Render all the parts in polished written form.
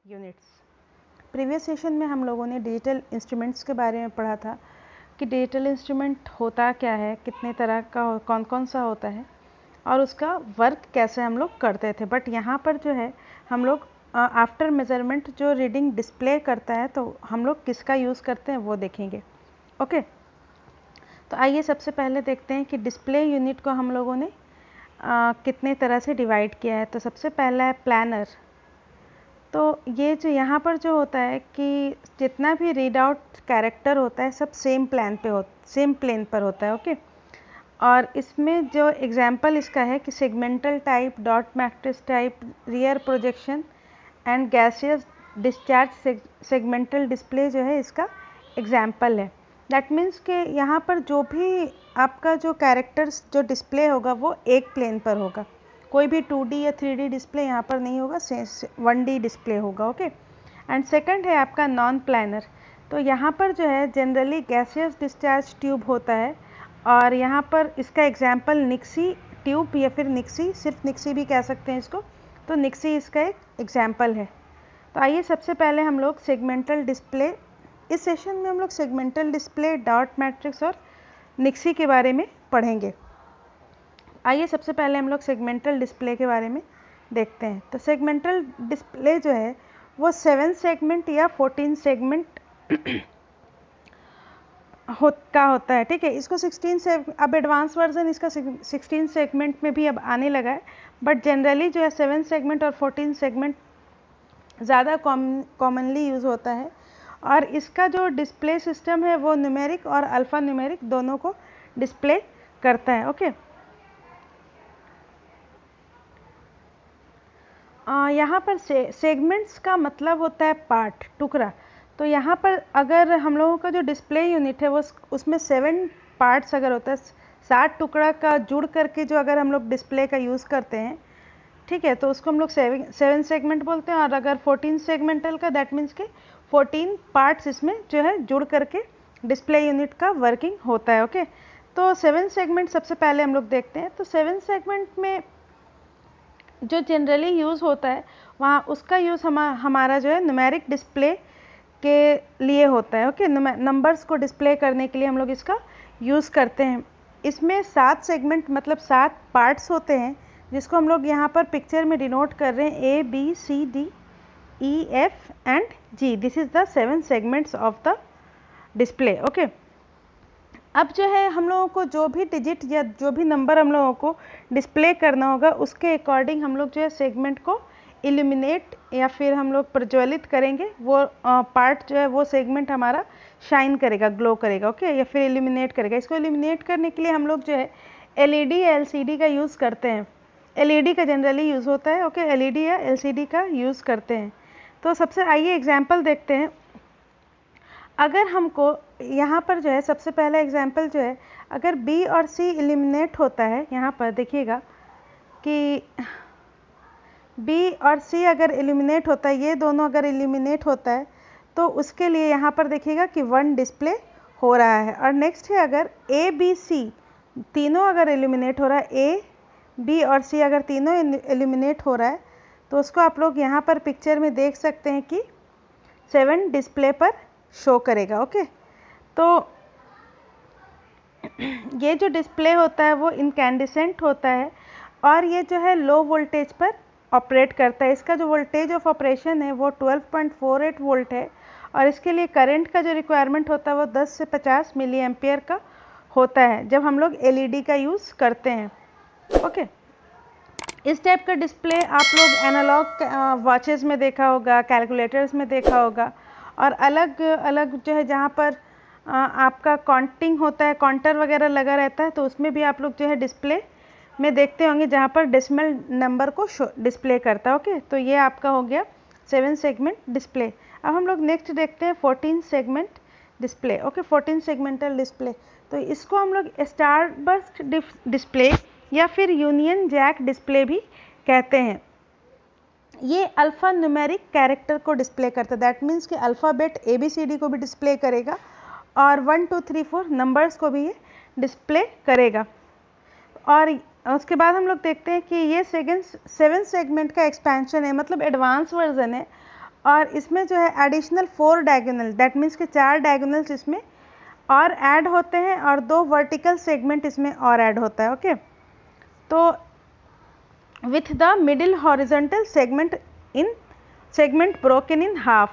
Units. Previous session में हम लोगों ने डिजिटल इंस्ट्रूमेंट्स के बारे में पढ़ा था कि डिजिटल इंस्ट्रूमेंट होता क्या है, कितने तरह का, कौन कौन सा होता है और उसका वर्क कैसे हम लोग करते थे। बट यहाँ पर जो है हम लोग आफ्टर मेजरमेंट जो रीडिंग डिस्प्ले करता है तो हम लोग किसका यूज़ करते हैं वो देखेंगे। ओके, तो आइए सबसे पहले देखते हैं कि डिस्प्ले यूनिट को हम लोगों ने कितने तरह से डिवाइड किया है। तो सबसे पहला है प्लानर। तो ये जो यहाँ पर जो होता है कि जितना भी रीड आउट कैरेक्टर होता है सब सेम प्लेन पर होता है। ओके, और इसमें जो एग्जांपल इसका है कि segmental type, dot matrix type, rear projection and gaseous discharge segmental display जो है इसका एग्जांपल है। दैट मीन्स कि यहाँ पर जो भी आपका जो कैरेक्टर्स जो डिस्प्ले होगा वो एक प्लेन पर होगा, कोई भी 2D या 3D डिस्प्ले यहाँ पर नहीं होगा, 1D डिस्प्ले होगा। ओके, एंड सेकंड है आपका नॉन प्लानर। तो यहाँ पर जो है जनरली गैसियस डिस्चार्ज ट्यूब होता है और यहाँ पर इसका एग्जांपल निक्सी ट्यूब या फिर निक्सी, सिर्फ निक्सी भी कह सकते हैं इसको, तो निक्सी इसका एक एग्जांपल है। तो आइए सबसे पहले हम लोग सेगमेंटल डिस्प्ले, इस सेशन में हम लोग सेगमेंटल डिस्प्ले, डॉट मैट्रिक्स और निक्सी के बारे में पढ़ेंगे। आइए सबसे पहले हम लोग सेगमेंटल डिस्प्ले के बारे में देखते हैं। तो सेगमेंटल डिस्प्ले जो है वो 7 सेगमेंट या 14 सेगमेंट होता है। ठीक है, इसको 16 से अब एडवांस वर्जन इसका 16 सेगमेंट में भी अब आने लगा है, बट जनरली जो है 7 सेगमेंट और 14 सेगमेंट ज़्यादा कॉमनली यूज़ होता है। और इसका जो डिस्प्ले सिस्टम है वो न्यूमेरिक और अल्फ़ा न्यूमेरिक दोनों को डिस्प्ले करता है। ओके, यहाँ पर सेगमेंट्स का मतलब होता है पार्ट, टुकड़ा। तो यहाँ पर अगर हम लोगों का जो डिस्प्ले यूनिट है वो उसमें 7 पार्ट्स अगर होता है, 7 टुकड़ा का जुड़ करके जो अगर हम लोग डिस्प्ले का यूज़ करते हैं, ठीक है, तो उसको हम लोग 7 सेगमेंट बोलते हैं। और अगर 14 सेगमेंटल का, दैट मीन्स के 14 पार्ट्स इसमें जो है जुड़ करके डिस्प्ले यूनिट का वर्किंग होता है। ओके, तो 7 सेगमेंट सबसे पहले हम लोग देखते हैं। तो 7 सेगमेंट में जो जनरली यूज़ होता है वहाँ उसका यूज़ हमारा जो है न्यूमेरिक डिस्प्ले के लिए होता है। ओके, नंबर्स को डिस्प्ले करने के लिए हम लोग इसका यूज़ करते हैं। इसमें 7 सेगमेंट मतलब 7 पार्ट्स होते हैं जिसको हम लोग यहाँ पर पिक्चर में डिनोट कर रहे हैं, ABCDEF and G। This is the 7 segments of the display. Okay, अब जो है हम लोगों को जो भी डिजिट या जो भी नंबर हम लोगों को डिस्प्ले करना होगा उसके अकॉर्डिंग हम लोग जो है सेगमेंट को इल्यूमिनेट या फिर हम लोग प्रज्वलित करेंगे। वो पार्ट जो है वो सेगमेंट हमारा शाइन करेगा, ग्लो करेगा। ओके, या फिर इल्यूमिनेट करेगा। इसको इल्यूमिनेट करने के लिए हम लोग जो है LED या LCD का यूज़ करते हैं। LED का जनरली यूज़ होता है। ओके, LED या LCD का यूज़ करते हैं। तो सबसे आइए एग्जाम्पल देखते हैं। अगर हमको यहाँ पर जो है सबसे पहला एग्जाम्पल जो है, अगर B और C इल्यूमिनेट होता है, यहाँ पर देखिएगा कि B और C अगर इल्यूमिनेट होता है, ये दोनों अगर इल्यूमिनेट होता है तो उसके लिए यहाँ पर देखिएगा कि 1 डिस्प्ले हो रहा है। और नेक्स्ट है अगर A B C तीनों अगर इल्यूमिनेट हो रहा है, A B और C अगर तीनों इल्यूमिनेट हो रहा है तो उसको आप लोग यहाँ पर पिक्चर में देख सकते हैं कि 7 डिस्प्ले पर शो करेगा। ओके, तो ये जो डिस्प्ले होता है वो इनकैंडिसेंट होता है और ये जो है लो वोल्टेज पर ऑपरेट करता है। इसका जो वोल्टेज ऑफ ऑपरेशन है वो 12.48 वोल्ट है और इसके लिए करंट का जो रिक्वायरमेंट होता है वो 10 से 50 मिली एम्पियर का होता है जब हम लोग LED का यूज़ करते हैं। ओके, इस टाइप का डिस्प्ले आप लोग एनालॉग वॉचेस में देखा होगा, कैलकुलेटर्स में देखा होगा और अलग अलग जो है जहाँ पर आपका काउंटिंग होता है, काउंटर वगैरह लगा रहता है, तो उसमें भी आप लोग जो है डिस्प्ले में देखते होंगे जहाँ पर डेसिमल नंबर को डिस्प्ले करता है। ओके, तो ये आपका हो गया 7 सेगमेंट डिस्प्ले। अब हम लोग नेक्स्ट देखते हैं 14 segment display. Okay, 14 segmental display. तो इसको हम लोग स्टारबर्स्ट डिस्प्ले या फिर यूनियन जैक डिस्प्ले भी कहते हैं। ये अल्फ़ा न्यूमेरिक कैरेक्टर को डिस्प्ले करता है। दैट मीन्स कि अल्फ़ाबेट ABCD को भी डिस्प्ले करेगा और 1 2 3 4 नंबर्स को भी ये डिस्प्ले करेगा। और उसके बाद हम लोग देखते हैं कि ये 7 सेगमेंट का एक्सपेंशन है, मतलब एडवांस वर्जन है और इसमें जो है एडिशनल 4 डायगोनल, दैट मीन्स कि 4 डायगोनल्स इसमें और ऐड होते हैं और 2 वर्टिकल सेगमेंट इसमें और ऐड होता है। ओके, तो with the middle horizontal segment broken in half,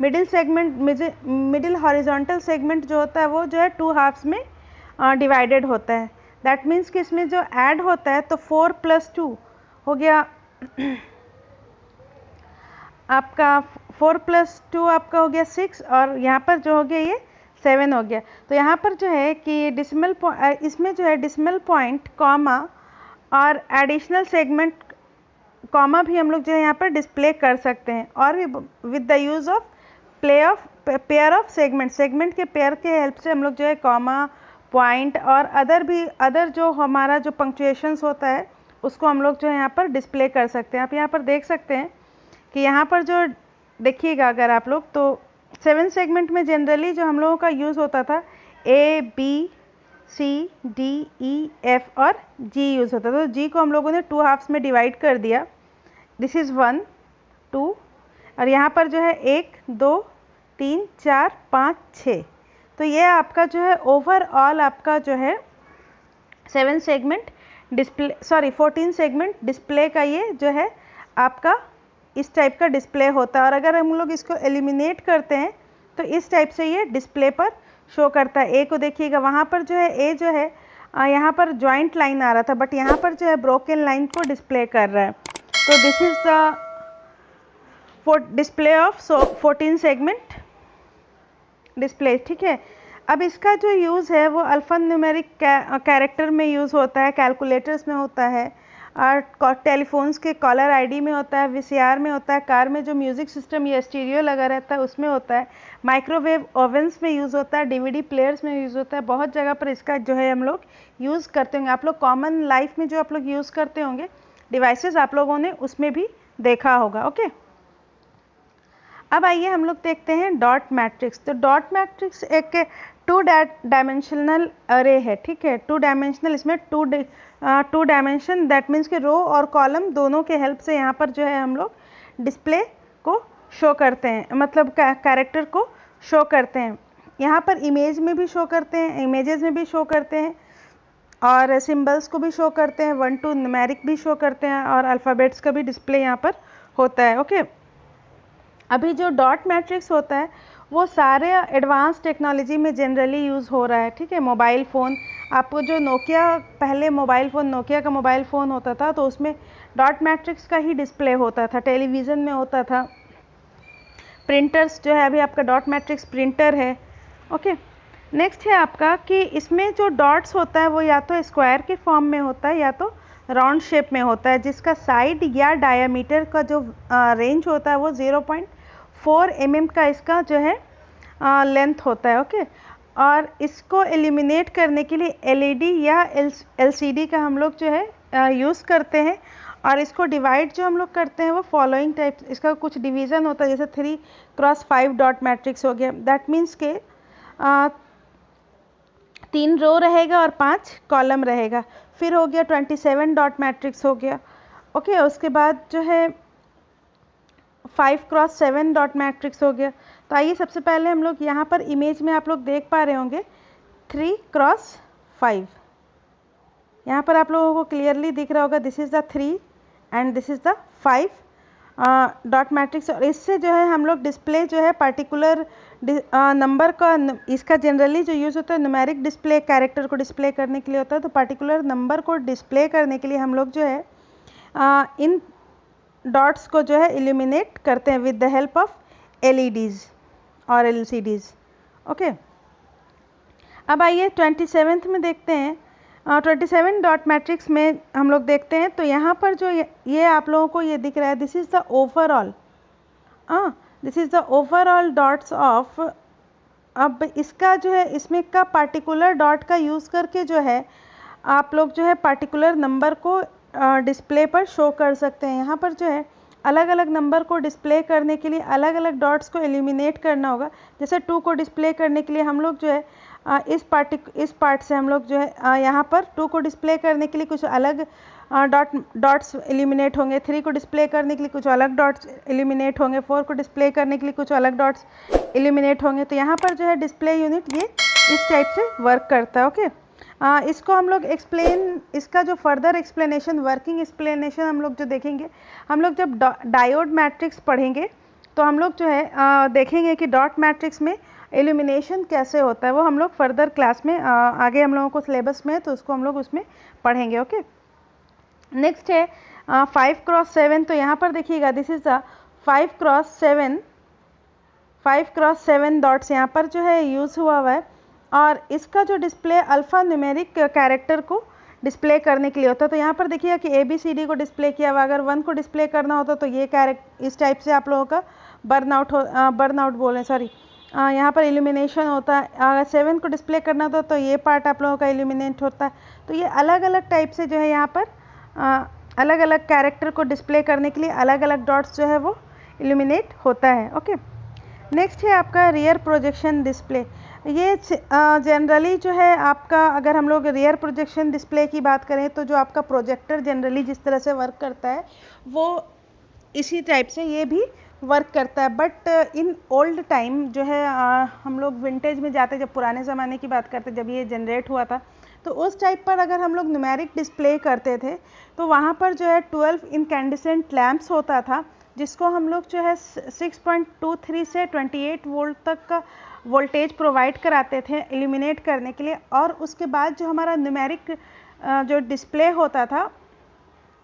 middle horizontal segment जो होता है वो जो है 2 हाफ्स में डिवाइडेड होता है। दैट मीन्स कि इसमें जो ऐड होता है तो 4 + 2 हो गया आपका, 4 + 2 आपका हो गया 6 और यहाँ पर जो हो गया ये 7 हो गया। तो यहाँ पर जो है कि इसमें जो है डिसिमल पॉइंट कॉमा और एडिशनल सेगमेंट कॉमा भी हम लोग जो है यहाँ पर डिस्प्ले कर सकते हैं, और with the use of pair of segment के पेयर के हेल्प से हम लोग जो है कॉमा, पॉइंट और अदर जो हमारा जो पंक्चुएशंस होता है उसको हम लोग जो है यहाँ पर डिस्प्ले कर सकते हैं। आप यहाँ पर देख सकते हैं कि यहाँ पर जो देखिएगा अगर आप लोग, तो 7 सेगमेंट में जनरली जो हम लोगों का यूज़ होता था A, B, C, D, E, F और G यूज़ होता था। तो G को हम लोगों ने 2 हाफ्स में डिवाइड कर दिया, दिस इज़ 1, 2 और यहाँ पर जो है 1, 2, 3, 4, 5, 6। तो ये आपका जो है ओवरऑल आपका जो है 14 सेगमेंट डिस्प्ले का ये जो है आपका इस टाइप का डिस्प्ले होता है। और अगर हम लोग इसको एलिमिनेट करते हैं तो इस टाइप से ये डिस्प्ले पर शो करता है। ए को देखिएगा, वहाँ पर जो है ए जो है यहाँ पर जॉइंट लाइन आ रहा था, बट यहाँ पर जो है ब्रोकन लाइन को डिस्प्ले कर रहा है। तो this is the display of 14 segment display. ठीक है, अब इसका जो यूज़ है वो अल्फा न्यूमेरिक कैरेक्टर में यूज़ होता है, कैलकुलेटर्स में होता है, और टेलीफोन्स के कॉलर आईडी में होता है, वीसीआर में होता है, कार में जो म्यूज़िक सिस्टम या स्टीरियो लगा रहता है उसमें होता है, माइक्रोवेव ओवन्स में यूज़ होता है, डीवीडी प्लेयर्स में यूज़ होता है। बहुत जगह पर इसका जो है हम लोग यूज़ करते होंगे। आप लोग कॉमन लाइफ में जो आप लोग यूज़ करते होंगे डिवाइसेस आप लोगों ने उसमें भी देखा होगा। ओके, अब आइए हम लोग देखते हैं डॉट मैट्रिक्स। तो डॉट मैट्रिक्स एक 2 डायमेंशनल अरे है। ठीक है, 2 डायमेंशनल, इसमें 2 डायमेंशन, दैट मीन्स कि रो और कॉलम दोनों के हेल्प से यहाँ पर जो है हम लोग डिस्प्ले को शो करते हैं, मतलब कैरेक्टर को शो करते हैं। यहाँ पर इमेज में भी शो करते हैं, इमेजेस में भी शो करते हैं, और सिंबल्स को भी शो करते हैं, 1 to न्यूमेरिक भी शो करते हैं, और अल्फ़ाबेट्स का भी डिस्प्ले यहाँ पर होता है। ओके, अभी जो डॉट मैट्रिक्स होता है वो सारे एडवांस टेक्नोलॉजी में जनरली यूज़ हो रहा है। ठीक है, मोबाइल फ़ोन, आपको जो पहले मोबाइल फ़ोन नोकिया का मोबाइल फ़ोन होता था तो उसमें डॉट मैट्रिक्स का ही डिस्प्ले होता था, टेलीविज़न में होता था, प्रिंटर्स जो है, अभी आपका डॉट मैट्रिक्स प्रिंटर है। ओके, नेक्स्ट है आपका कि इसमें जो डॉट्स होता है वो या तो स्क्वायर के फॉर्म में होता है या तो राउंड शेप में होता है, जिसका साइड या डायामीटर का जो रेंज होता है वो 0.4 mm का इसका जो है लेंथ होता है। ओके, और इसको एलिमिनेट करने के लिए LED या LCD का हम लोग जो है यूज़ करते हैं, और इसको डिवाइड जो हम लोग करते हैं वो फॉलोइंग टाइप, इसका कुछ डिवीज़न होता है, जैसे 3x5 डॉट मैट्रिक्स हो गया, दैट मीन्स के 3 रो रहेगा और 5 कॉलम रहेगा। फिर हो गया 27 डॉट मैट्रिक्स हो गया। ओके, उसके बाद जो है 5x7 डॉट मैट्रिक्स हो गया। तो आइए सबसे पहले हम लोग यहाँ पर इमेज में आप लोग देख पा रहे होंगे 3x5, यहाँ पर आप लोगों को क्लियरली दिख रहा होगा, this is the 3 and this is the 5 dot matrix. और इससे जो है हम लोग डिस्प्ले जो है पर्टिकुलर नंबर का, इसका जनरली जो यूज़ होता है न्यूमेरिक डिस्प्ले, कैरेक्टर को डिस्प्ले करने के लिए होता है, तो पर्टिकुलर नंबर को डिस्प्ले करने के लिए हम लोग जो है इन डॉट्स को जो है इल्यूमिनेट करते हैं with the help of LEDs और LCDs। ओके, अब आइए 27th में देखते हैं। 27 डॉट मैट्रिक्स में हम लोग देखते हैं, तो यहाँ पर जो ये आप लोगों को ये दिख रहा है, this is the overall, this is the overall dots of. अब इसका जो है, इसमें का पार्टिकुलर डॉट का यूज़ करके जो है आप लोग जो है पार्टिकुलर नंबर को डिस्प्ले पर शो कर सकते हैं। यहाँ पर जो है अलग अलग नंबर को डिस्प्ले करने के लिए अलग अलग डॉट्स को एलिमिनेट करना होगा। जैसे 2 को डिस्प्ले करने के लिए हम लोग जो है इस पार्ट से हम लोग जो है यहाँ पर 2 को डिस्प्ले करने के लिए कुछ अलग डॉट्स इल्यूमिनेट होंगे, 3 को डिस्प्ले करने के लिए कुछ अलग डॉट्स इल्यूमिनेट होंगे, 4 को डिस्प्ले करने के लिए कुछ अलग डॉट्स इल्यूमिनेट होंगे। तो यहाँ पर जो है डिस्प्ले यूनिट ये इस टाइप से वर्क करता है। ओके, इसको हम लोग इसका जो फर्दर एक्सप्लेनेशन, वर्किंग एक्सप्लेनेशन हम लोग जो देखेंगे, हम लोग जब डायोड मैट्रिक्स पढ़ेंगे तो हम लोग जो है देखेंगे कि डॉट मैट्रिक्स में इल्यूमिनेशन कैसे होता है। वो हम लोग फर्दर क्लास में आगे हम लोगों को सिलेबस में है तो उसको हम लोग उसमें पढ़ेंगे। ओके, नेक्स्ट है 5x7। तो यहाँ पर देखिएगा, this is the 5x7 dots यहाँ पर जो है यूज़ हुआ है, और इसका जो डिस्प्ले अल्फ़ा न्यूमेरिक कैरेक्टर को डिस्प्ले करने के लिए होता है। तो यहाँ पर देखिएगा कि ABCD को डिस्प्ले किया हुआ, अगर 1 को डिस्प्ले करना होता तो ये इस टाइप से आप लोगों का बर्नआउट बोलें, सॉरी, यहाँ पर इल्यूमिनेशन होता है। अगर 7 को डिस्प्ले करना था तो ये पार्ट आप लोगों का इल्यूमिनेट होता है। तो ये अलग अलग टाइप से जो है यहाँ पर अलग अलग कैरेक्टर को डिस्प्ले करने के लिए अलग अलग डॉट्स जो है वो इल्यूमिनेट होता है। ओके, नेक्स्ट है आपका रियर प्रोजेक्शन डिस्प्ले। ये जनरली जो है आपका, अगर हम लोग रियर प्रोजेक्शन डिस्प्ले की बात करें तो जो आपका प्रोजेक्टर जनरली जिस तरह से वर्क करता है वो इसी टाइप से ये भी वर्क करता है। बट इन ओल्ड टाइम जो है हम लोग विंटेज में जाते, जब पुराने ज़माने की बात करते, जब ये जनरेट हुआ था, तो उस टाइप पर अगर हम लोग न्यूमेरिक डिस्प्ले करते थे तो वहाँ पर जो है 12 इनकैंडिसेंट लैम्प्स होता था, जिसको हम लोग जो है 6.23 से 28 वोल्ट तक का वोल्टेज प्रोवाइड कराते थे इल्यूमिनेट करने के लिए। और उसके बाद जो हमारा न्यूमेरिक जो डिस्प्ले होता था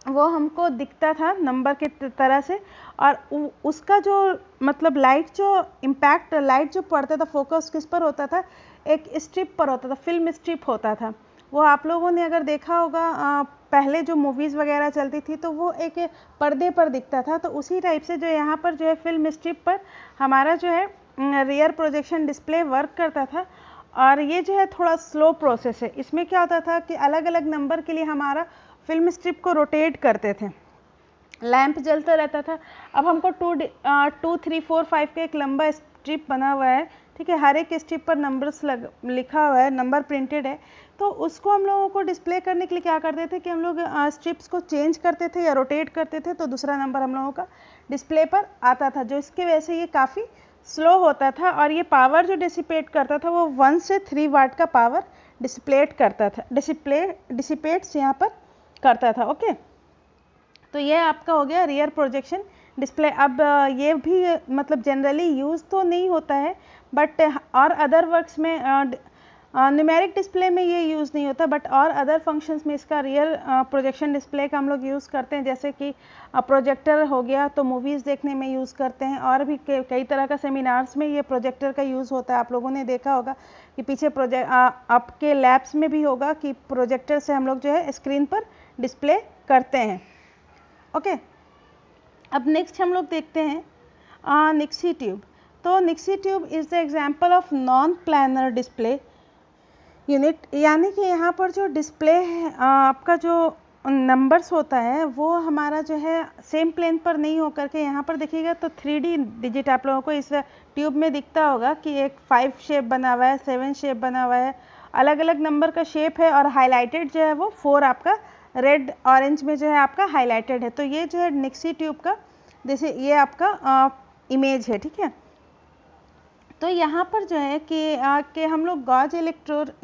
वो हमको दिखता था नंबर के तरह से, और उसका जो मतलब लाइट जो पड़ता था, फोकस किस पर होता था, एक स्ट्रिप पर होता था, फिल्म स्ट्रिप होता था। वो आप लोगों ने अगर देखा होगा, पहले जो मूवीज़ वगैरह चलती थी तो वो एक पर्दे पर दिखता था। तो उसी टाइप से जो यहाँ पर जो है फिल्म स्ट्रिप पर हमारा जो है रियर प्रोजेक्शन डिस्प्ले वर्क करता था। और ये जो है थोड़ा स्लो प्रोसेस है। इसमें क्या होता था कि अलग अलग नंबर के लिए हमारा फिल्म स्ट्रिप को रोटेट करते थे, लैंप जलता रहता था। अब हमको 2, 3, 4, 5 का एक लंबा स्ट्रिप बना हुआ है, ठीक है, हर एक स्ट्रिप पर नंबर्स लिखा हुआ है, नंबर प्रिंटेड है। तो उसको हम लोगों को डिस्प्ले करने के लिए क्या करते थे कि हम लोग स्ट्रिप्स को चेंज करते थे या रोटेट करते थे, तो दूसरा नंबर हम लोगों का डिस्प्ले पर आता था, जो इसकी वजह से ये काफ़ी स्लो होता था। और ये पावर जो डिसिपेट करता था वो 1 से 3 वाट का पावर डिसिपेट्स यहाँ पर करता था। ओके, तो ये आपका हो गया रियर प्रोजेक्शन डिस्प्ले। अब ये भी मतलब जनरली यूज़ तो नहीं होता है, बट और अदर वर्क्स में न्यूमेरिक डिस्प्ले में ये यूज़ नहीं होता, बट और अदर फंक्शंस में इसका रियर प्रोजेक्शन डिस्प्ले का हम लोग यूज़ करते हैं। जैसे कि प्रोजेक्टर हो गया तो मूवीज़ देखने में यूज़ करते हैं, और भी कई तरह का सेमिनार्स में ये प्रोजेक्टर का यूज़ होता है। आप लोगों ने देखा होगा कि पीछे आपके लैब्स में भी होगा कि प्रोजेक्टर से हम लोग जो है स्क्रीन पर डिस्प्ले करते हैं। ओके, अब नेक्स्ट हम लोग देखते हैं निक्सी ट्यूब। तो nixie tube is the example of non planar display unit, यानी कि यहाँ पर जो डिस्प्ले है आपका जो नंबर्स होता है वो हमारा जो है सेम प्लेन पर नहीं होकर के, यहाँ पर देखिएगा तो 3D डिजिट आप लोगों को इस ट्यूब में दिखता होगा कि एक 5 शेप बना हुआ है, 7 शेप बना हुआ है, अलग अलग नंबर का शेप है, और हाईलाइटेड जो है वो 4 आपका रेड ऑरेंज में जो है आपका हाईलाइटेड है। तो ये जो है निक्सी ट्यूब का जैसे ये आपका इमेज है, ठीक है। तो यहाँ पर जो है कि हम लोग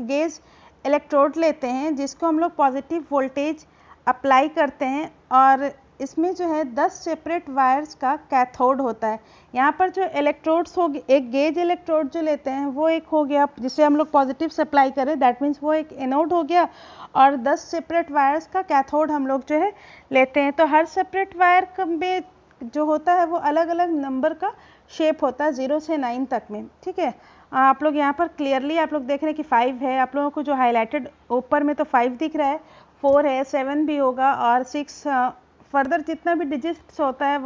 गेज इलेक्ट्रोड लेते हैं, जिसको हम लोग पॉजिटिव वोल्टेज अप्लाई करते हैं, और इसमें जो है 10 सेपरेट वायर्स का कैथोड होता है। यहाँ पर जो इलेक्ट्रोड्स हो, एक गेज इलेक्ट्रोड जो लेते हैं वो एक हो गया जिसे हम लोग पॉजिटिव सप्लाई करें, दैट मीन्स वो एक एनोड हो गया, और 10 सेपरेट वायर्स का कैथोड हम लोग जो है लेते हैं। तो हर सेपरेट वायर में जो होता है वो अलग अलग नंबर का शेप होता है 0 से 9 तक में, ठीक है। आप लोग यहाँ पर क्लियरली आप लोग देख रहे हैं कि 5 है, आप लोगों को जो हाईलाइटेड ऊपर में तो 5 दिख रहा है, 4 है, 7 भी होगा, और 6 फर्दर जितना भी डिजिट्स होता है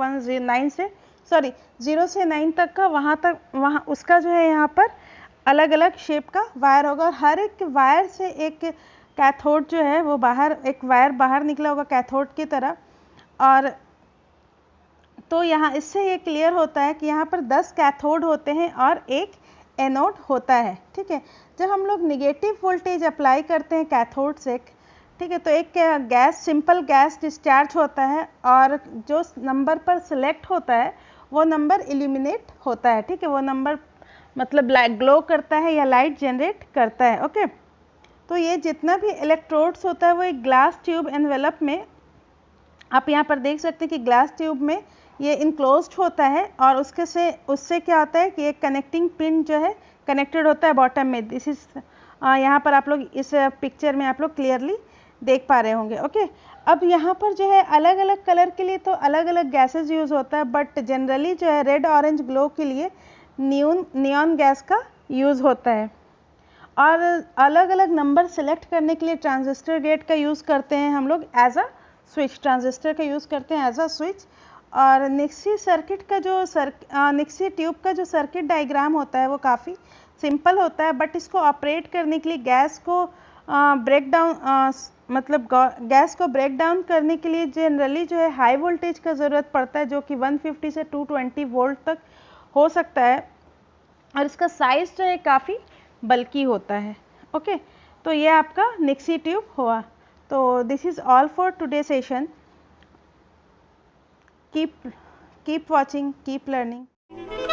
0 से 9 तक का, वहाँ उसका जो है यहाँ पर अलग अलग शेप का वायर होगा, और हर एक वायर से एक कैथोड जो है वो एक वायर बाहर निकला होगा कैथोड की तरह। और तो यहाँ इससे ये क्लियर होता है कि यहाँ पर 10 कैथोड होते हैं और एक एनोड होता है, ठीक है। जब हम लोग निगेटिव वोल्टेज अप्लाई करते हैं कैथोड से, ठीक है। तो एक गैस, सिंपल गैस डिस्चार्ज होता है और जो नंबर पर सिलेक्ट होता है वो नंबर इल्यूमिनेट होता है। ठीक है, वो नंबर मतलब ग्लो करता है या लाइट जनरेट करता है। ओके, तो ये जितना भी इलेक्ट्रोड्स होता है वो एक ग्लास ट्यूब एनवेलप में, आप यहाँ पर देख सकते हैं कि ग्लास ट्यूब में ये इनक्लोज्ड होता है और उससे क्या होता है कि एक कनेक्टिंग पिन जो है कनेक्टेड होता है बॉटम में। दिस इज यहाँ पर आप लोग इस पिक्चर में आप लोग क्लियरली देख पा रहे होंगे। ओके, अब यहाँ पर जो है अलग अलग कलर के लिए तो अलग अलग गैसेस यूज़ होता है, बट जनरली जो है रेड ऑरेंज ग्लो के लिए नियॉन गैस का यूज़ होता है। और अलग अलग नंबर सेलेक्ट करने के लिए ट्रांजिस्टर गेट का यूज़ करते हैं हम लोग एज अ स्विच, ट्रांजिस्टर का यूज़ करते हैं एज अ स्विच। और निक्सी सर्किट का जो निक्सी ट्यूब का जो सर्किट डायग्राम होता है वो काफ़ी सिंपल होता है, बट इसको ऑपरेट करने के लिए गैस को ब्रेक डाउन मतलब गैस को ब्रेक डाउन करने के लिए जनरली जो है हाई वोल्टेज का ज़रूरत पड़ता है, जो कि 150 से 220 वोल्ट तक हो सकता है, और इसका साइज़ जो है काफ़ी बल्की होता है। ओके, तो ये आपका निक्सी ट्यूब हुआ। तो this is all for today session. Keep watching, keep learning.